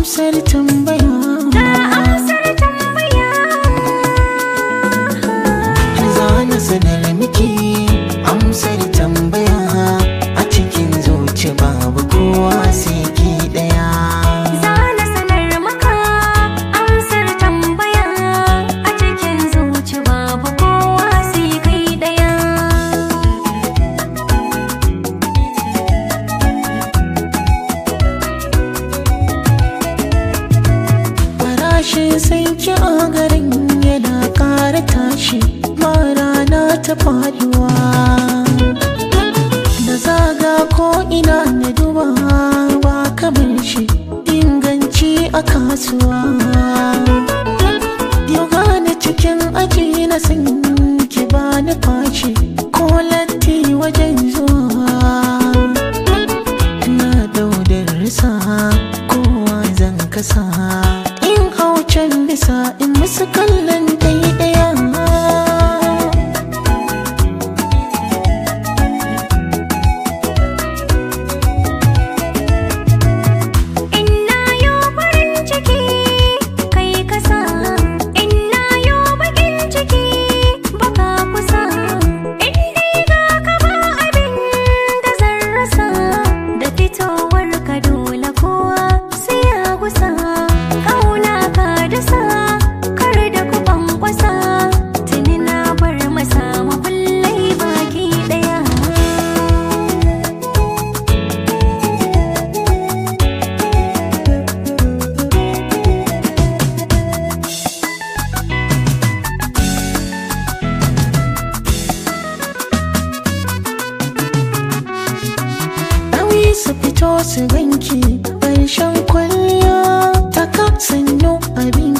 amsar tambaya. Ga amsar tambaya. Za na sanar miki amsar tambaya. A cikin zuci babu kowa sai ki daya. Za na sanar maka amsar tambaya. A cikin zuci babu kowa sai kai daya. Farashin sanki a garin yana ƙara tashi, ma rana ta faduwa. Da zaga ko ina na duba ba kamar shi, inganci a kasuwa. Yau gane cikin aji na san ki ba ni fashi, ko latti wajen zuwa. Ina daudar risa kowa zan kasa, in hau can bisa in musu kallon ɗaya. Inna yo farin ciki kai kasa, inna yo bakin ciki baka kusa. In dai ga ka ba abin da zan rasa, da fitowar ka dole kowa sai ya gusa. Kauna ka dasa kar da ku kwankwasa, tuni na bar masa makullai baki daya. Ɗawi su fito su ganki ƙarshen kwalliya, ta sannu abin